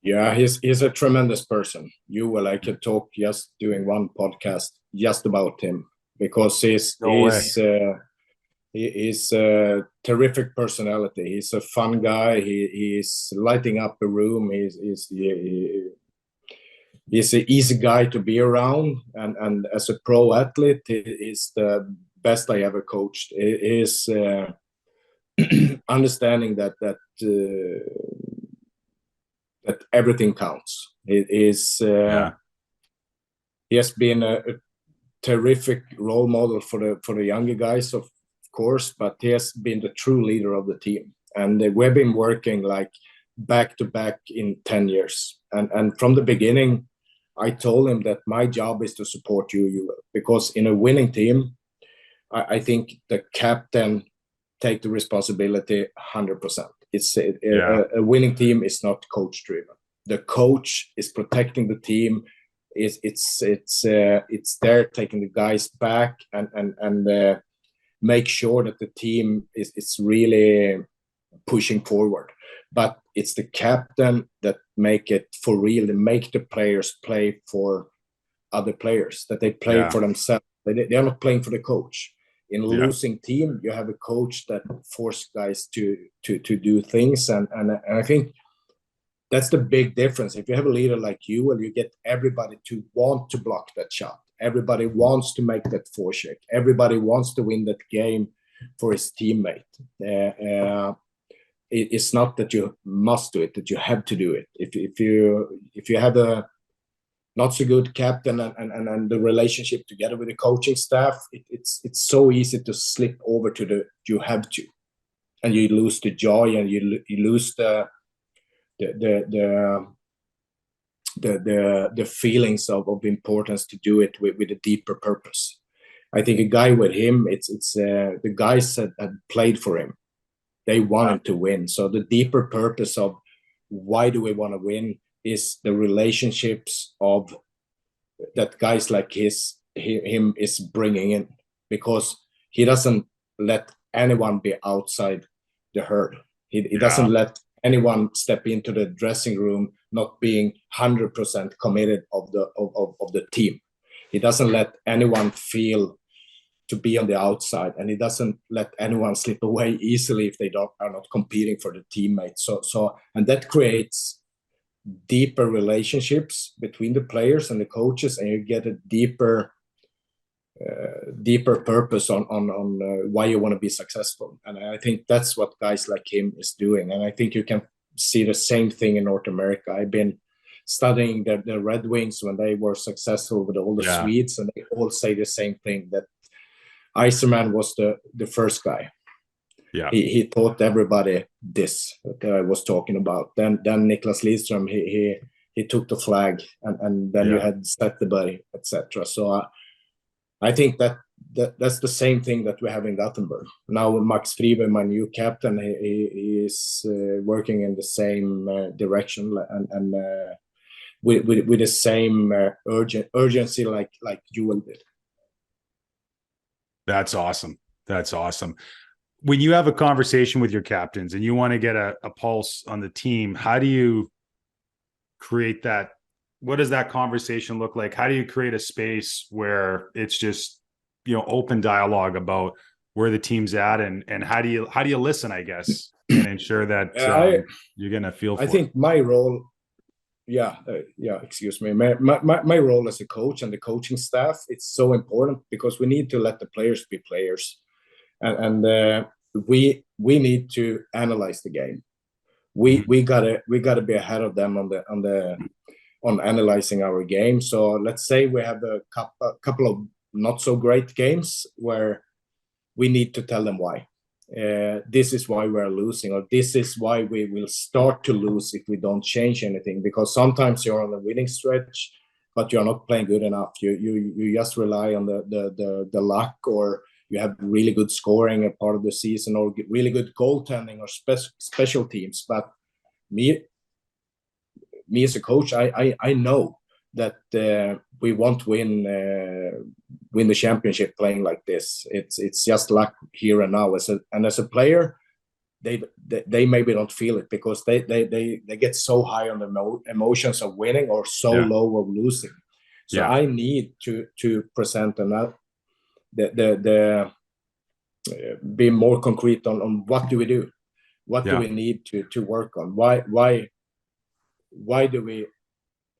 Speaker 2: Yeah, he's a tremendous person. I could talk just doing one podcast just about him, because he's a terrific personality. He's a fun guy. He's lighting up the room. He's an easy guy to be around, and as a pro athlete, he's the best I ever coached. He's understanding that everything counts. He has been a terrific role model for the younger guys, of course, but he has been the true leader of the team. And we've been working like back to back in 10 years. And from the beginning, I told him that my job is to support you, because in a winning team, I think the captain take the responsibility 100%. It's a winning team is not coach driven. The coach is protecting the team. It's there taking the guys back and make sure that the team is really pushing forward. But it's the captain that make it for real, and make the players play for other players, that they play for themselves. They are not playing for the coach. In a losing team, you have a coach that force guys to do things, and I think that's the big difference. If you have a leader like you, and you get everybody to want to block that shot, everybody wants to make that forecheck, everybody wants to win that game for his teammate. It's not that you must do it, that you have to do it. If you have a not so good captain and the relationship together with the coaching staff, it's so easy to slip over to the you have to, and you lose the joy, and you lose the feelings of importance to do it with a deeper purpose. I think a guy with him, it's the guys that played for him, they wanted to win. So the deeper purpose of why do we want to win is the relationships of that guys like him is bringing in, because he doesn't let anyone be outside the herd. He doesn't let anyone step into the dressing room not being 100% committed of the team. He doesn't let anyone feel to be on the outside, and he doesn't let anyone slip away easily if they are not competing for the teammates. So and that creates deeper relationships between the players and the coaches, and you get a deeper purpose on why you want to be successful. And I think that's what guys like him is doing. And I think you can see the same thing in North America. I've been studying the Red Wings when they were successful with all the Swedes, and they all say the same thing, that Iserman was the first guy.
Speaker 1: Yeah.
Speaker 2: He taught everybody this that I was talking about. Then Niklas Lidström, he took the flag, and then you had Zetterberg, etc. So I think that's the same thing that we have in Gothenburg. Now Max Friberg, my new captain, he is working in the same direction, and with the same urgency like Joel did.
Speaker 1: That's awesome. That's awesome. When you have a conversation with your captains and you want to get a pulse on the team, how do you create that? What does that conversation look like? How do you create a space where it's just, open dialogue about where the team's at, and how do you listen, I guess, and ensure that you're going to feel for
Speaker 2: I think my role, excuse me, my role as a coach and the coaching staff, it's so important because we need to let the players be players, and we need to analyze the game. We gotta be ahead of them on analyzing our game. So let's say we have a couple of not so great games where we need to tell them why. This is why we're losing, or this is why we will start to lose if we don't change anything. Because sometimes you're on a winning stretch, but you're not playing good enough. You just rely on the luck, or you have really good scoring a part of the season, or really good goaltending or special teams. But me as a coach, I know that we won't win the championship playing like this. It's just luck here and now. As a player, they maybe don't feel it because they get so high on the emotions of winning or so low of losing. So I need to present be more concrete on what do we do, what do we need to work on, why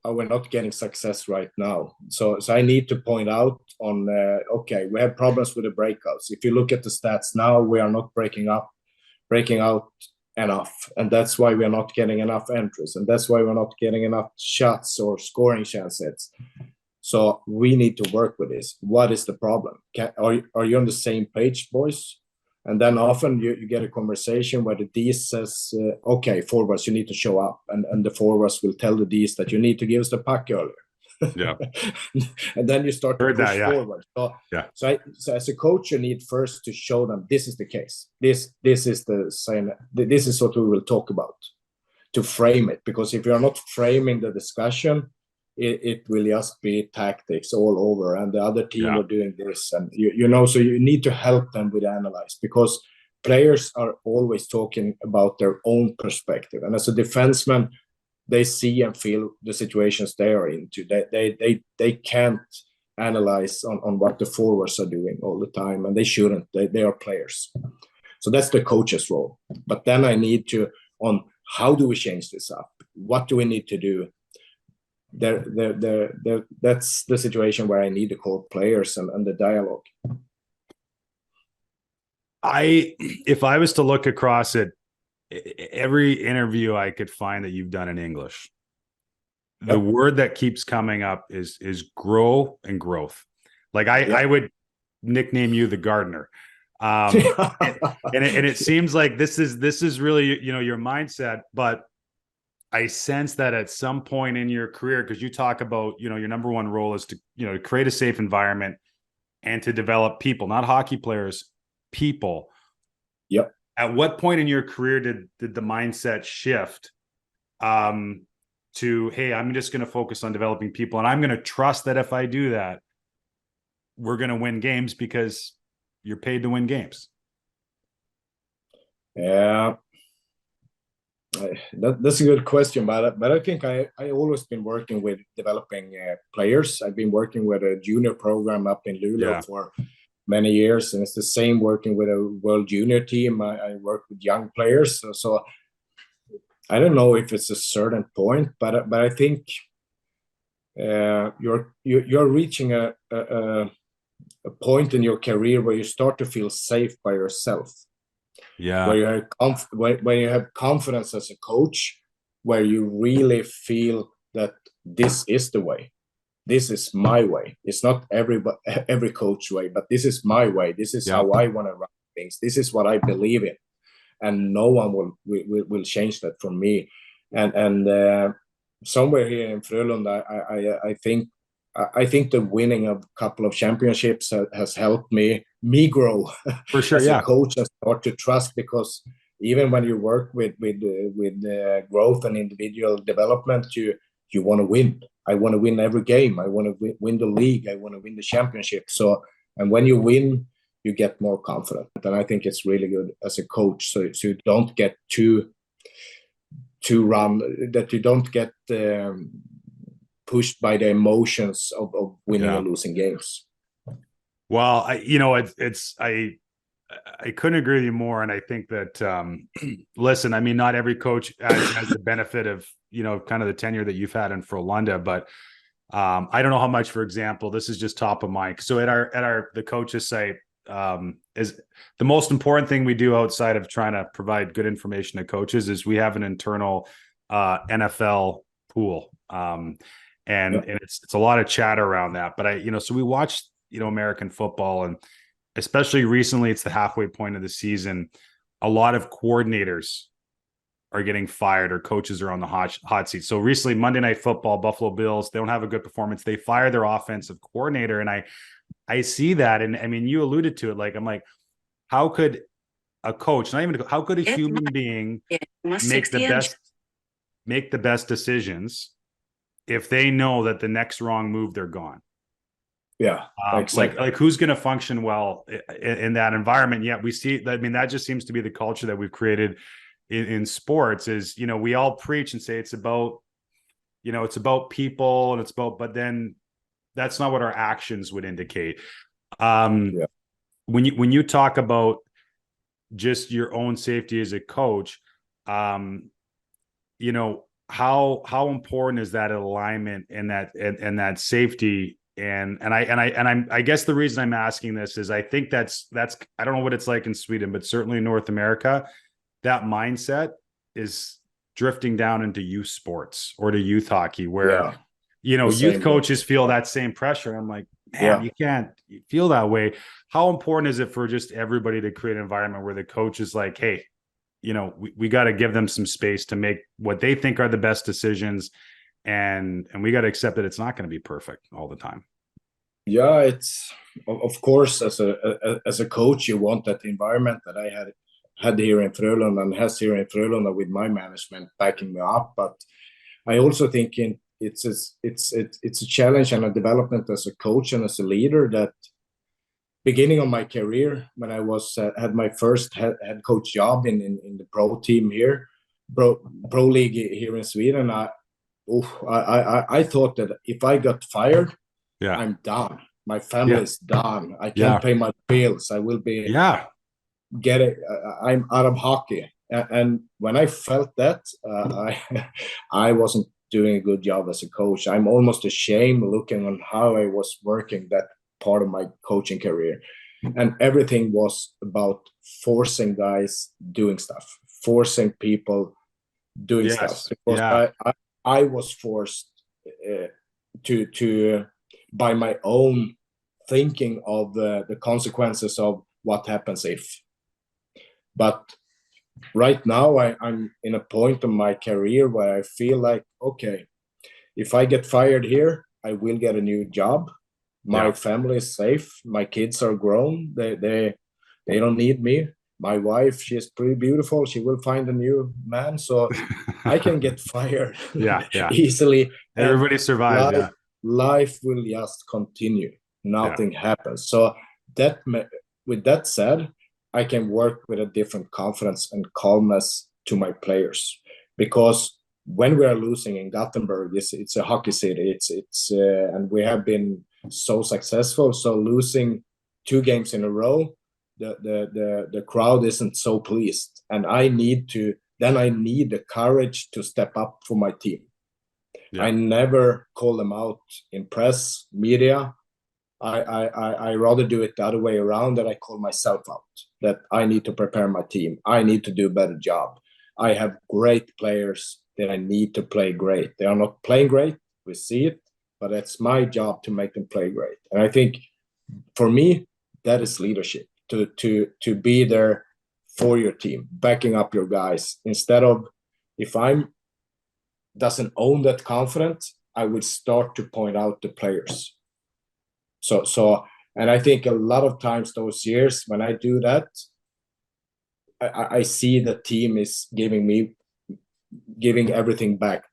Speaker 2: are we not getting success right now. So I need to point out on okay, we have problems with the breakouts. If you look at the stats now, we are not breaking out enough, and that's why we are not getting enough entries, and that's why we're not getting enough shots or scoring chances. So we need to work with this. What is the problem? Are you on the same page, boys? And then often you get a conversation where the Ds says, okay, forwards, you need to show up. And the forwards will tell the Ds that you need to give us the puck earlier.
Speaker 1: Yeah.
Speaker 2: And then you start to push forward. So as a coach, you need first to show them this is the case. This is the same. This is what we will talk about, to frame it. Because if you're not framing the discussion, it will just be tactics all over, and the other team are doing this, and so you need to help them with analyze, because players are always talking about their own perspective, and as a defenseman, they see and feel the situations they are into. They can't analyze on what the forwards are doing all the time, and they shouldn't. They are players. So that's the coach's role. But then I need to on how do we change this up? What do we need to do? That's the situation where I need to call players and the dialogue.
Speaker 1: If I was to look across it, every interview I could find that you've done in English, the word that keeps coming up is grow and growth. Like I would nickname you the gardener. And it seems like this is really, your mindset, but I sense that at some point in your career, because you talk about, your number one role is to, create a safe environment and to develop people, not hockey players, people.
Speaker 2: Yep.
Speaker 1: At what point in your career did the mindset shift to, hey, I'm just going to focus on developing people, and I'm going to trust that if I do that, we're going to win games because you're paid to win games?
Speaker 2: Yeah. That's a good question, but I think I always been working with developing players. I've been working with a junior program up in Luleå for many years, and it's the same working with a world junior team. I work with young players, so I don't know if it's a certain point, but I think you're reaching a point in your career where you start to feel safe by yourself.
Speaker 1: Yeah.
Speaker 2: where you have when you have confidence as a coach, where you really feel that this is the way, this is my way. It's not every coach way, but this is my way. This is how I want to run things. This is what I believe in, and no one will change that from me. And somewhere here in Frölunda, I think the winning of a couple of championships has helped me grow
Speaker 1: For sure.
Speaker 2: as a
Speaker 1: Yeah.
Speaker 2: coach and start to trust, because even when you work with growth and individual development, you want to win. I want to win every game. I want to win the league. I want to win the championship. So, and when you win, you get more confident. And I think it's really good as a coach. So you don't get too run, that you don't get pushed by the emotions of winning and losing games.
Speaker 1: Well, I couldn't agree with you more. And I think that, listen, I mean, not every coach has the benefit of, kind of the tenure that you've had in Frolunda, but I don't know how much, for example, this is just top of mind. So at the coaches site, is the most important thing we do outside of trying to provide good information to coaches is we have an internal NFL pool. And it's a lot of chatter around that. But so we watched, American football, and especially recently, it's the halfway point of the season. A lot of coordinators are getting fired, or coaches are on the hot seat. So recently, Monday Night Football, Buffalo Bills, they don't have a good performance. They fire their offensive coordinator. And I see that. And I mean, you alluded to it. Like, I'm like, how could a coach, how could a human being make the best decisions if they know that the next wrong move, they're gone?
Speaker 2: Yeah, exactly.
Speaker 1: Like who's going to function well in that environment? Yet we see, I mean, that just seems to be the culture that we've created in sports. Is, we all preach and say it's about people, and it's about, but then that's not what our actions would indicate. When you talk about just your own safety as a coach, how important is that alignment and that safety? And I guess the reason I'm asking this is I think that's I don't know what it's like in Sweden, but certainly in North America, that mindset is drifting down into youth sports or to youth hockey, where youth coaches feel that same pressure. I'm like, man, you can't feel that way. How important is it for just everybody to create an environment where the coach is like, hey, we got to give them some space to make what they think are the best decisions. And we got to accept that it's not going to be perfect all the time.
Speaker 2: Yeah, it's of course, as a coach, you want that environment that I had here in Frölunda and has here in Frölunda with my management backing me up. But I also think it's a challenge and a development as a coach and as a leader, that beginning of my career, when I was had my first head coach job in the pro team here, pro league here in Sweden, I thought that if I got fired, I'm done. My family is done. I can't pay my bills. I will be I'm out of hockey. And when I felt that, I wasn't doing a good job as a coach. I'm almost ashamed looking on how I was working that part of my coaching career. And everything was about forcing guys doing stuff, forcing people doing stuff. Because I was forced to by my own thinking of the consequences of what happens if. But right now I'm in a point of my career where I feel like, okay, if I get fired here, I will get a new job. My family is safe. My kids are grown. They don't need me. My wife, she's pretty beautiful. She will find a new man, so I can get fired easily.
Speaker 1: Everybody survives.
Speaker 2: Life will just continue. Nothing happens. So with that said, I can work with a different confidence and calmness to my players, because when we are losing in Gothenburg, it's a hockey city. It's and we have been so successful. So losing 2 games in a row, the crowd isn't so pleased, and I need the courage to step up for my team. I never call them out in press, media. I rather do it the other way around, that I call myself out, that I need to prepare my team. I need to do a better job. I have great players that I need to play great. They are not playing great. We see it, but it's my job to make them play great. And I think for me, that is leadership, to be there for your team, backing up your guys. Instead of, if I'm doesn't own that confidence, I would start to point out the players. So, and I think a lot of times those years when I do that, I see the team is giving everything back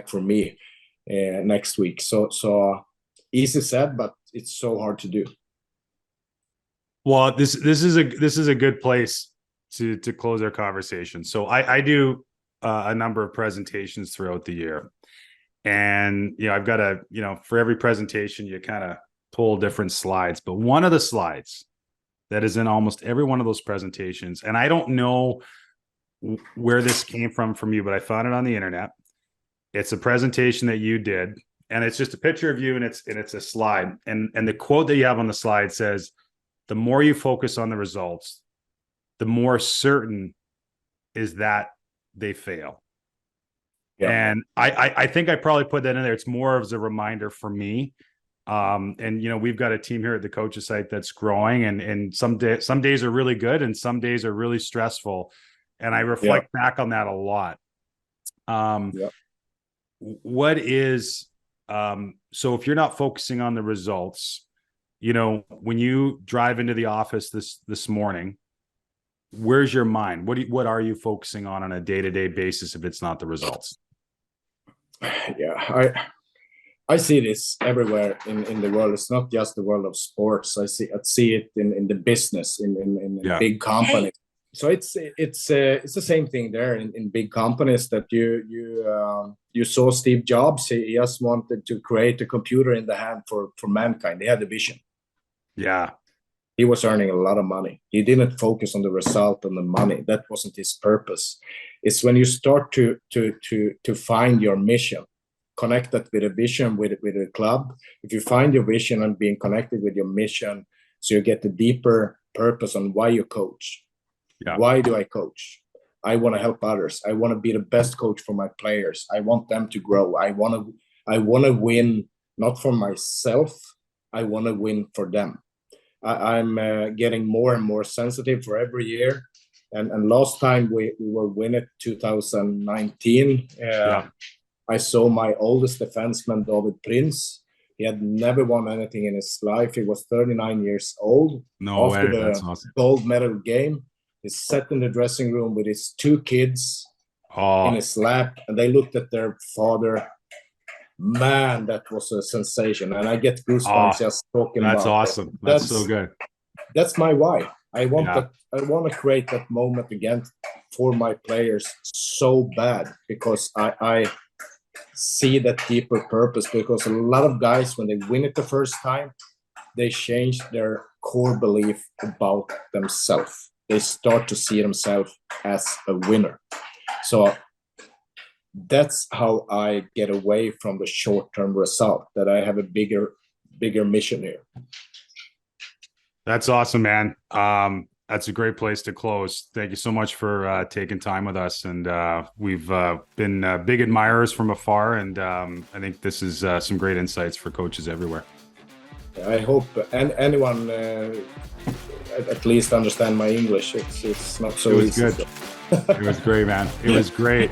Speaker 2: for me next week. So easy said, but it's so hard to do.
Speaker 1: Well, this is a good place to close our conversation. So I do a number of presentations throughout the year, and I've got for every presentation you kind of pull different slides, but one of the slides that is in almost every one of those presentations, and I don't know where this came from you, but I found it on the internet. It's a presentation that you did, and it's just a picture of you, and it's a slide, and the quote that you have on the slide says, "The more you focus on the results, the more certain is that they fail." Yeah. And I think I probably put that in there. It's more of a reminder for me. And we've got a team here at the coaches site that's growing, and some days are really good and some days are really stressful. And I reflect back on that a lot. What is, so if you're not focusing on the results, when you drive into the office this morning, where's your mind? What are you focusing on a day-to-day basis if it's not the results?
Speaker 2: Yeah, I see this everywhere in the world. It's not just the world of sports. I see it in the business, in big companies. So it's the same thing there in big companies, that you saw Steve Jobs. He just wanted to create a computer in the hand for mankind. He had a vision. Yeah. He was earning a lot of money. He didn't focus on the result and the money. That wasn't his purpose. It's when you start to find your mission, connect that with a vision, with a club. If you find your vision and being connected with your mission, so you get the deeper purpose on why you coach. Yeah. Why do I coach? I want to help others. I want to be the best coach for my players. I want them to grow. I want to win, not for myself. I want to win for them. I'm getting more and more sensitive for every year. And last time we were winning 2019, I saw my oldest defenseman, David Prince. He had never won anything in his life. He was 39 years old.
Speaker 1: No way, that's awesome.
Speaker 2: Gold medal game. He sat in the dressing room with his two kids in his lap, and they looked at their father. Man, that was a sensation, and I get goosebumps just talking about it.
Speaker 1: That's awesome. That's so good.
Speaker 2: That's my why. I want that. I want to create that moment again for my players so bad, because I see that deeper purpose. Because a lot of guys, when they win it the first time, they change their core belief about themselves. They start to see themselves as a winner. So that's how I get away from the short-term result, that I have a bigger mission here.
Speaker 1: That's awesome, man. That's a great place to close. Thank you so much for taking time with us. And we've been big admirers from afar. And I think this is some great insights for coaches everywhere.
Speaker 2: I hope anyone at least understand my English. It's not so easy.
Speaker 1: Good. It was great, man. It was great.